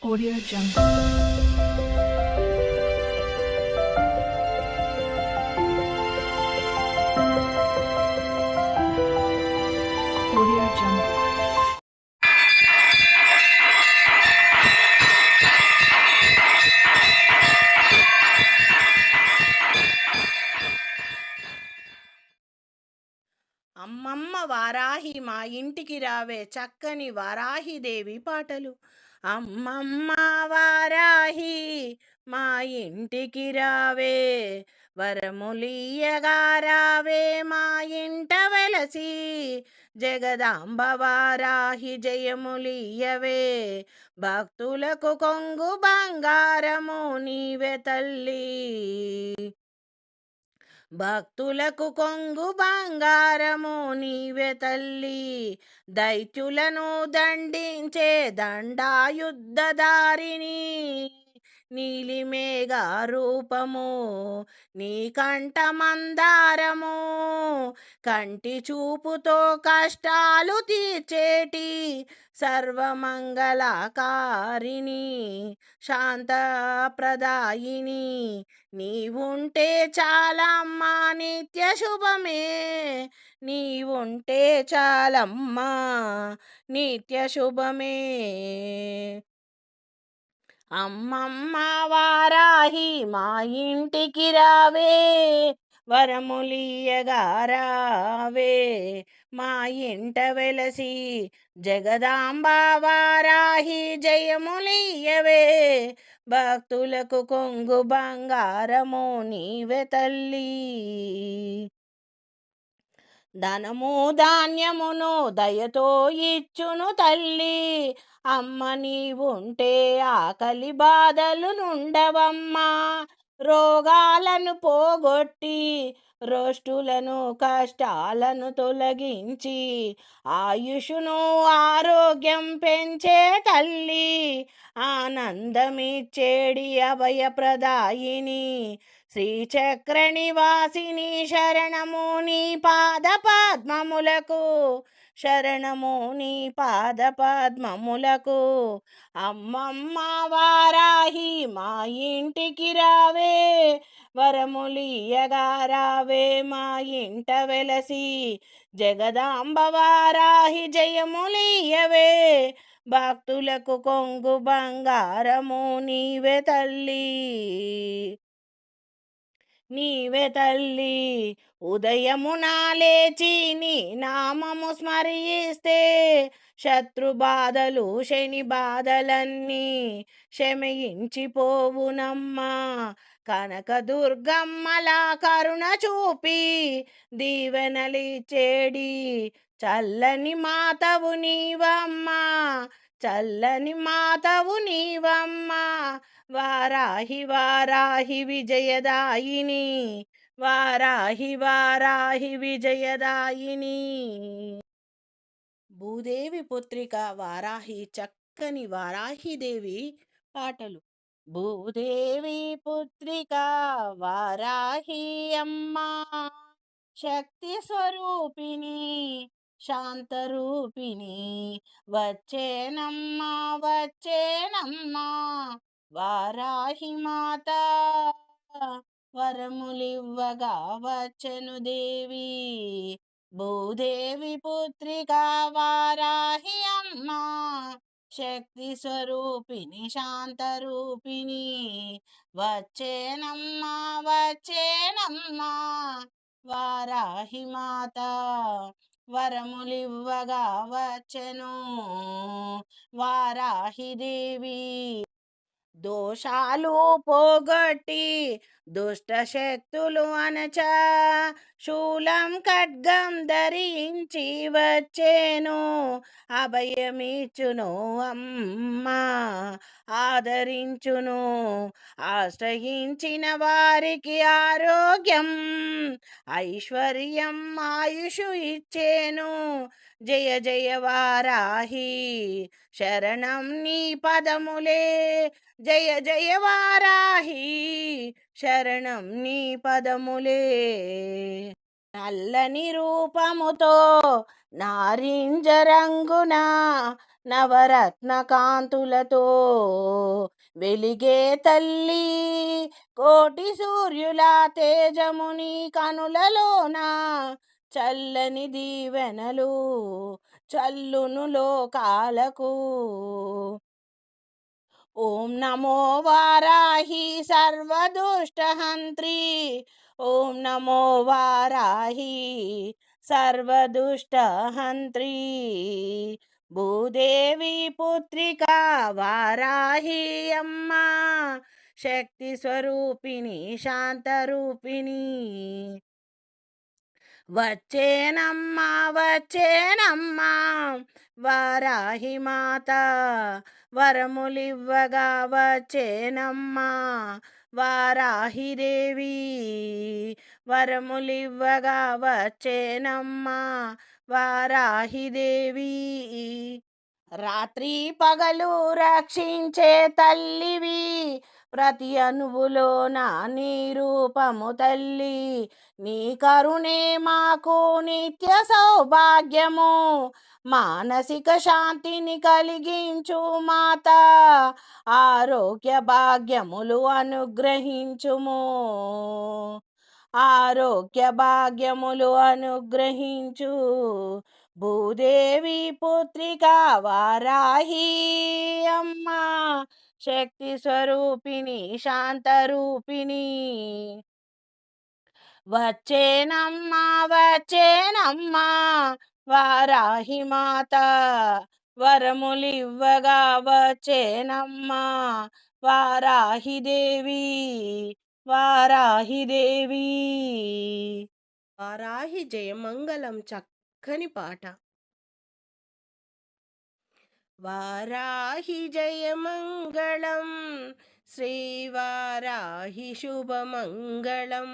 Audio Jungle. Audio Jungle. అమ్మమ్మ వారాహి మా ఇంటికి రావే చక్కని వారాహిదేవి పాటలు. అమ్మమ్మ వారాహి మా ఇంటికి రావే, వరములియగా రావే మా ఇంట వెలసి, జగదాంబ వారాహి జయములియవే, భక్తులకు కొంగు బంగారము నీవే తల్లి, భక్తులకు కొంగు బంగారము నీవే తల్లి, దైత్యులను దండించే దండాయుద్ధదారిని, నీలిమేఘ రూపము నీ కంఠ మందారము, కంటి చూపుతో కష్టాలు తీర్చేటి సర్వమంగళకారిణి, శాంతప్రదాయిని, నీవుంటే చాలమ్మా నిత్య శుభమే, నీవుంటే చాలమ్మా నిత్య శుభమే. అమ్మమ్మ వారాహి మా ఇంటికి రావే, వరములియగా రావే మా ఇంట వెలసి, జగదాంబ వారాహి జయములియవే, భక్తులకు కొంగు బంగారము నీవే తల్లి, ధనము ధాన్యమును దయతో ఇచ్చును తల్లి, అమ్మ నీవుంటే ఆకలి బాధలు నుండవమ్మా, రోగాలను పోగొట్టి రోష్టులను కష్టాలను తొలగించి ఆయుషును ఆరోగ్యం పెంచే తల్లి, ఆనందమిచ్చేడి అభయప్రదాయిని, శ్రీచక్ర నివాసిని, శరణము నీ పాద పద్మములకు, శరణము నీ పాద పద్మములకు. అమ్మమ్మ వారాహి మా ఇంటికి రావే, వరములియగా రావే మా ఇంట వెలసి, జగదాంబ వారాహి జయములియవే, భక్తులకు కొంగు బంగారము నీవే తల్లి, నీవే తల్లి. ఉదయమున లేచి నీ నామము స్మరిస్తే శత్రు బాధలు శని బాధలన్నీ శమయించిపోవునమ్మా, కనకదుర్గమ్మలా కరుణ చూపి దీవెనలిచ్చేడి చల్లని మాతవు నీవమ్మా, చల్లని మాతవు నీవమ్మా, వారాహి వారాహి విజయదాయిని, వారాహి వారాహి విజయదాయిని. భూదేవి పుత్రిక వారాహి చక్కని వారాహిదేవి పాటలు. భూదేవి పుత్రిక వారాహి అమ్మా, శక్తి స్వరూపిణి శాంతరూపిణి, వచ్చేనమ్మా వచ్చేనమ్మా వారాహి మాత, వరములివ్వగా వచ్చెను దేవి, భూదేవి పుత్రిక వారాహి అమ్మా, శక్తి స్వరూపిణి శాంతరూపిణి, వచ్చేనమ్మా వచ్చేనమ్మా వారాహి మాత, వరములివ్వగా వచ్చెను వారాహిదేవి, దోషాలు పోగొట్టి దుష్ట శక్తులు అనచ శూలం ఖడ్గం ధరించి వచ్చేను, అభయమిచ్చును అమ్మా ఆదరించును, ఆశ్రయించిన వారికి ఆరోగ్యం ఐశ్వర్యం ఆయుషు ఇచ్చేను, జయ జయ వారాహి శరణం నీ పదములే, జయ జయ వారాహి శరణం నీ పదములే. నల్లని రూపముతో నారింజ రంగున నవరత్న కాంతులతో వెలిగే తల్లి, కోటి సూర్యుల తేజముని కనులలోన చల్లని దీవెనలు చల్లును లోకాలకు. ఓం నమో వారాహి సర్వదుష్టహంత్రి, ఓం నమో వారాహి సర్వదుష్టహంత్రి. భూదేవి పుత్రిక వారాహి అమ్మ, శక్తి స్వరూపిణి శాంతరూపిణి. వచ్చేనమ్మా వచ్చేనమ్మా వారాహి మాత, వరములివ్వగా వచ్చేనమ్మా వారాహి దేవి, వరములివ్వగా వచ్చేనమ్మా వారాహి దేవి. రాత్రి పగలు రక్షించే తల్లివి, ప్రతి అణువులో నా నీ రూపము తల్లి. నీ కరుణే మాకు నిత్య సౌభాగ్యము, మానసిక శాంతిని కలిగించు మాత. ఆరోగ్య భాగ్యములు అనుగ్రహించుము, ఆరోగ్య భాగ్యములు అనుగ్రహించు. భూదేవి పుత్రిక వారాహి అమ్మ, శక్తి స్వరూపిణి శాంతరూపిణి. వచ్చేనమ్మా వచ్చేనమ్మా వారాహి మాత, వరములివ్వగా వచ్చేనమ్మా వారాహి దేవి, వారాహి దేవి. వారాహి జయమంగళం చక్కని పాట. వారాహి జయమంగళం, శ్రీవారాహి శుభమంగళం.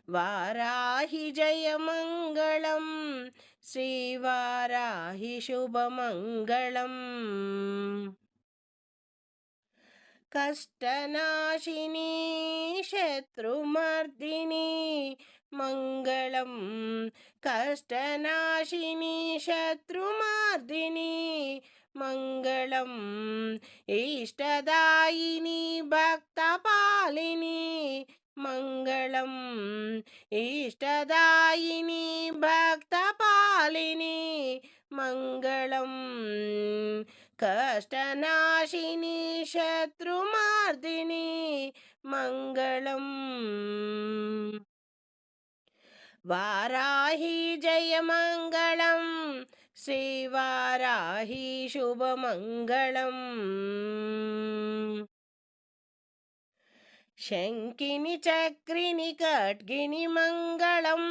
వారాహి జయమంగళం, శ్రీవారాహి శుభమంగళం. కష్టనాశిని శత్రుమర్దిని మంగళం, కష్టనాశిని శత్రుమర్దిని మంగళం. ఇష్టదాయిని భక్తపాలిని మంగళం, ఇష్టదాయిని భక్తపాలిని మంగళం. కష్టనాశిని శత్రుమార్దిని మంగళం. వారాహి జయమంగళం, శ్రీవారాహి శుభమంగళం. శంకిని చక్రిని ఖడ్గిని మంగళం,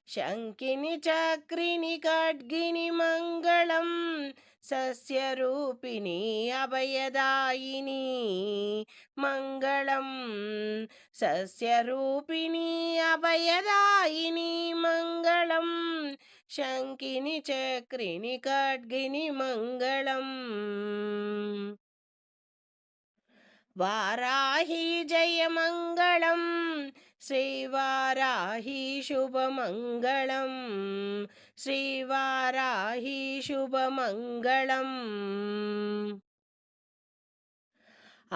శంకిని చక్రిని ఖడ్గిని మంగళం. సస్యరూపిణి అభయదాయిని మంగళం, సస్యరూపిణి అభయదాయిని మంగళం. శంకిని చక్రిని ఖడ్గిని మంగళం. వారాహి జయమంగళం, శ్రీవారాహి శుభమంగళం, శ్రీవారాహి శుభమంగళం.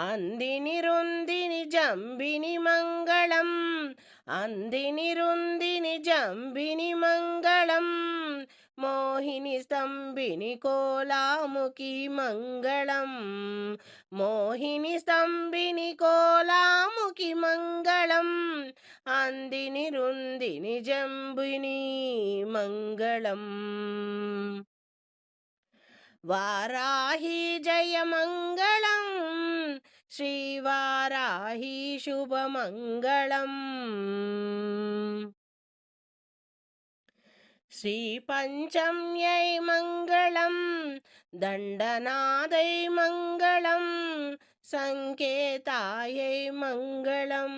అందిని రుందిని జంబిని మంగళం, అందిని రుందిని జంబిని మంగళం. మోహిని స్తంభిని కోలాముకి మంగళం, మోహిని స్తంభిని కోలాముకి మంగళం. అందిని రుందిని జంబిని మంగళం. వారాహి జయమంగళం, శ్రీవారాహి శుభమంగళం. శ్రీ పంచమ్యై మంగళం, దండనాదై మంగళం, సంకేతాయై మంగళం,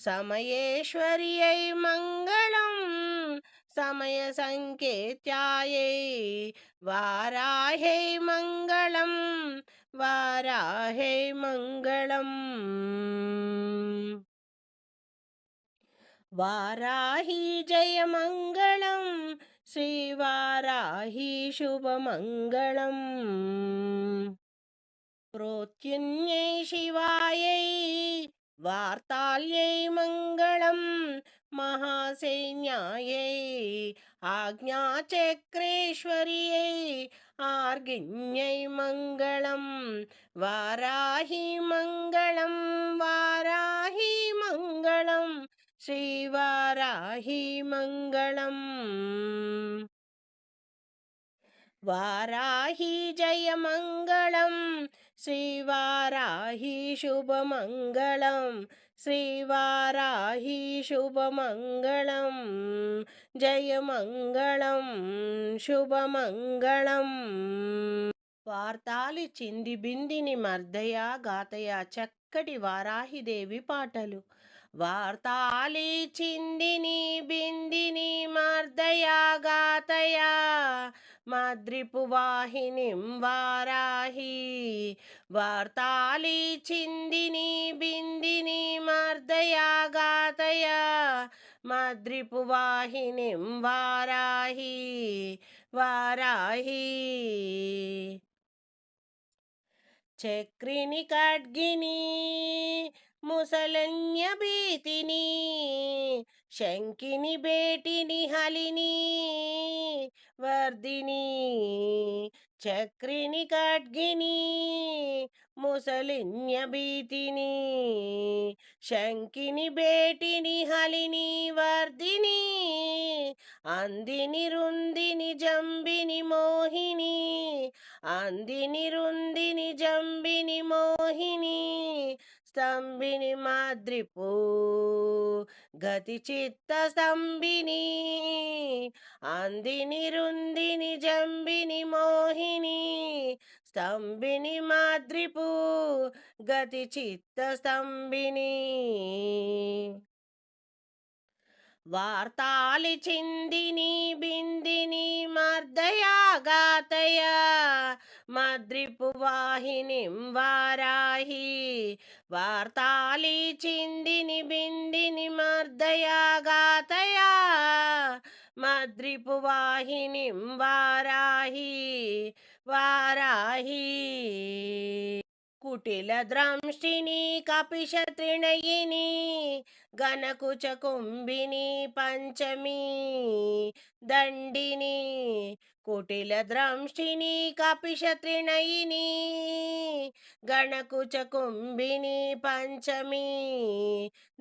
సమయేశ్వర్యై మంగళం, సమయ సంకేత్యాయై వారాహ్యై మంగళం, వారాహ్యై మంగళం. వారాహి జయమంగళం, శ్రీవారాహి శుభమంగళం. ప్రోత్యున్యై శివాయై వార్తాల్యై మంగళం. మహాసైన్యాయై ఆజ్ఞాచక్రేశ్వర్యై ఆర్గిణ్యై మంగళం. వారాహి మంగళం వారాహి మంగళం శ్రీవారాహి మంగళం. వారాహి జయమంగళం శ్రీవారాహి శుభమంగళం. శ్రీవారాహి శుభమంగళం జయమంగళం శుభమంగళం. వార్తాలి చింది బిందిని మర్దయ గాతయ చక్కటి వారాహిదేవి పాటలు. వార్తాలి చిందిని బిందిని మర్దయ గాతయ మద్రిపు వాహినిం వారాహి. వార్తాలి చిందిని బిందిని మర్దయ గాతయ మద్రిపు వాహినిం వారాహి వారాహి. చక్రిని ఖడ్గిని ముసలన్య భీతిని శంకిని బేటిని హలిని వర్ధిని. చక్రిని ఖడ్గిని ముసలిన్య భీతిని శంకిని బేటిని హలిని వర్ధిని. అందిని రుందిని జంబిని మోహిని అందిని రుందిని జంబిని మోహిని. స్తంభిని మాద్రిపు గతి చిత్త స్తంభిని. అందిని రుందిని జంబిని మోహిని స్తంభిని మాద్రిపు గతి చిత్త స్తంభిని. వార్తాలి చిందిని బిందిని మర్దయ గాతయ మద్రిపు వాహినిం వారాహి. వార్తాలి చిందిని బిందిని మర్దయ గాతయ మద్రిపు వాహినిం వారాహి వారాహి. కుటిల ద్రంష్టిని కపిశ త్రిణయిని గణకుచ కుంభిని పంచమి దండిని. కుటిల ద్రంష్టిని కపిశ త్రిణయిని గణకుచ కుంభిని పంచమి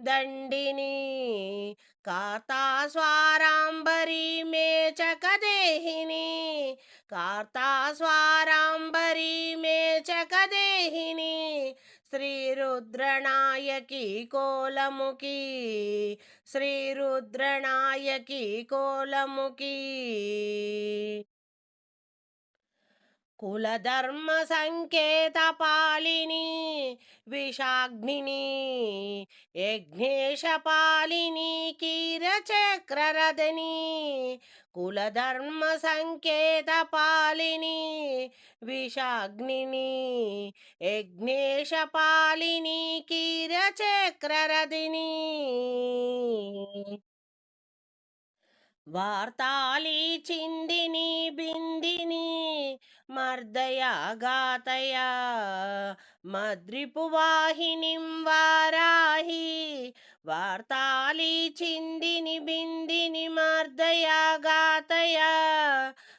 దండిని. కార్తాస్వారాంబరి మేచకదేహిని కార్తాస్వారాంబరి మేచకదేహిని. శ్రీరుద్రనాయకి కోలముఖి శ్రీరుద్రనాయకి కోలముఖి. కులధర్మ సంకేత పాలిని విషాగ్నిని యజ్ఞేశ పాలిని కీరచక్రరథని. కులధర్మ సంకేత పాలిని విషాగ్నిని యజ్ఞేశ పాలిని కీరచక్రరథిని. వార్తాలి చిందిని బిందిని మర్దయ గాతయ మద్రిపు వాహినిం వారాహి. వార్తాలి చిందిని బిందిని మర్దయ గాతయ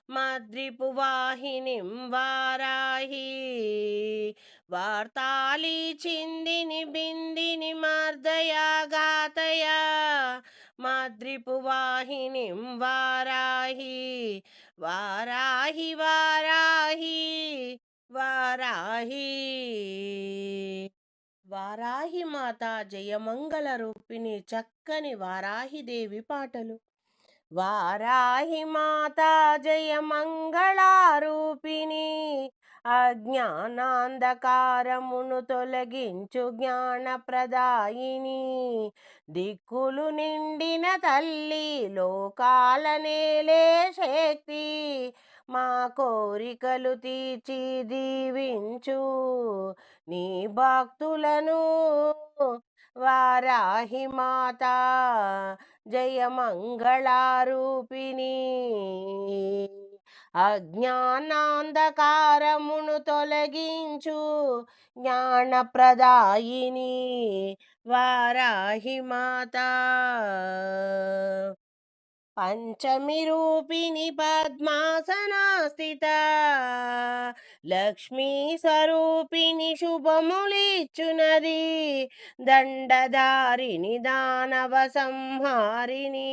మద్రిపు వాహినిం వారాహి. వార్తాలి చిందిని బిందిని మర్దయ గాతయ మద్రిపు వాహినిం వారాహి వారాహి వారాహి వారాహి. వారాహి మాత జయమంగళ రూపిణి చక్కని వారాహిదేవి పాటలు. వారాహి మాత జయమంగళారూపిణి అజ్ఞానాంధకారమును తొలగించు జ్ఞానప్రదాయిని. దిక్కులు నిండిన తల్లి లోకాల నేలే శక్తి మా కోరికలు తీర్చి దీవించు నీ భక్తులను వారాహి మాత జయ మంగళారూపిణి అజ్ఞానాంధకారమును తొలగించు జ్ఞానప్రదాయిని వారాహి మాత పంచమి రూపిణి పద్మాసనా స్థిత లక్ష్మీ స్వరూపిణి శుభములిచ్చునది దండధారిణి దానవ సంహారిణి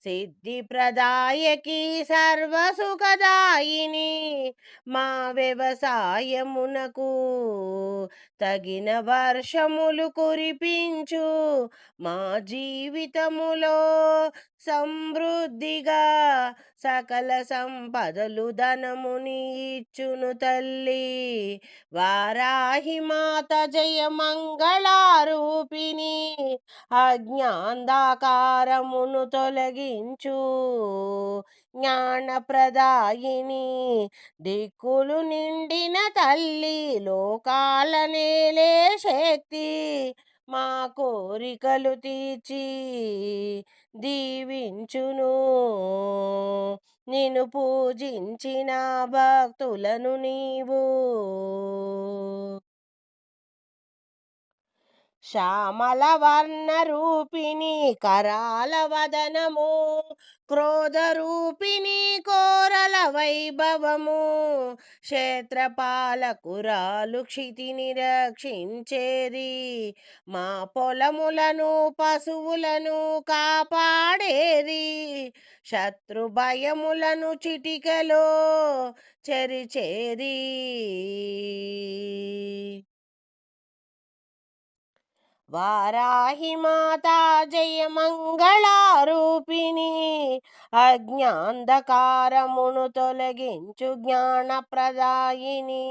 సిద్ధి ప్రదాయకి సర్వసుఖదాయిని మా వ్యవసాయమునకు తగిన వర్షములు కురిపించు మా జీవితములో సమృద్ధిగా సకల సంపదలు ధనముని ఇచ్చును తల్లి వారాహి మాత జయ మంగళారూపిణి అజ్ఞాంధకారమును తొలగించు జ్ఞానప్రదాయిని దిక్కులు నిండిన తల్లి లోకాల నేలే శక్తి మా కోరికలు తీర్చి దీవించును నిన్ను పూజించిన భక్తులను నీవు శ్యామల వర్ణ రూపిణి కరాల వదనము క్రోధ రూపిణి కోరల వైభవము క్షేత్రపాలకురాలు క్షితిని రక్షించేది మా పొలములను పశువులను కాపాడేది శత్రు భయములను చిటికలో చెరిచేది వారాహి మాతా జయ మంగళారూపిణి అజ్ఞాంధకారమును తొలగించు జ్ఞానప్రదాయిని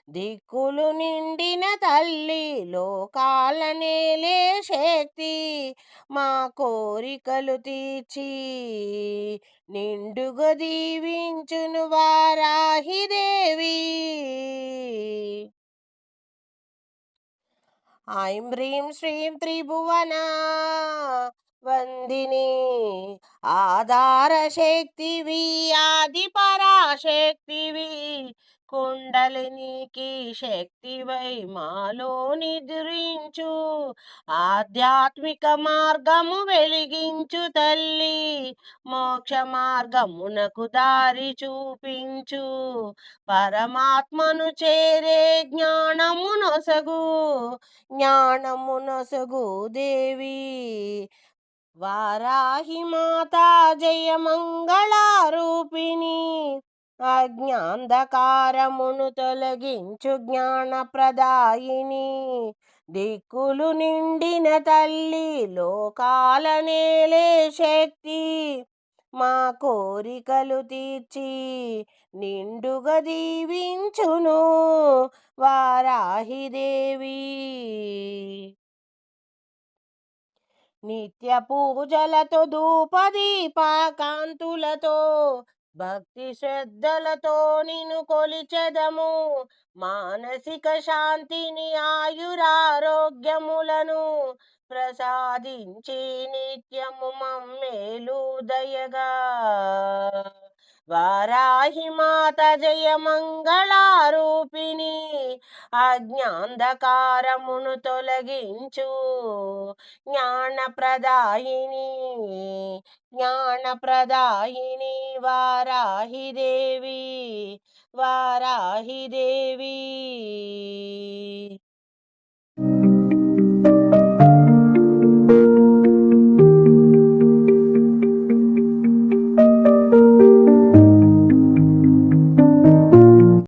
దిక్కులు నిండిన తల్లి లోకాల నేలే శక్తి మా కోరికలు తీర్చి నిండుగా దీవించును వారాహి దేవి ఐం హ్రీం శ్రీం త్రిభువన వందిని ఆధార శక్తివి ఆది పరాశక్తివి కుండలినికి శక్తివై మాలో నిద్రించు ఆధ్యాత్మిక మార్గము వెలిగించు తల్లి మోక్ష మార్గమునకు దారి చూపించు పరమాత్మను చేరే జ్ఞానమునొసగు దేవి వారాహి మాతా జయ మంగళారూపిణి అజ్ఞాంధకారమును తొలగించు జ్ఞానప్రదాయిని దిక్కులు నిండిన తల్లి లోకాల నేలే శక్తి మా కోరికలు తీర్చి నిండుగా దీవించును వారాహి దేవి నిత్య పూజలతో ధూపదీపకాంతులతో భక్తి శ్రద్ధలతో నిన్ను కొలిచెదము మానసిక శాంతిని ఆయురారోగ్యములను ప్రసాదించి నిత్యము మమ్మేలు దయగా వారాహి మాత జయ మంగళారూపిణి అజ్ఞాంధకారమును తొలగించు జ్ఞానప్రదాయిని వారాహి దేవి వారాహి దేవి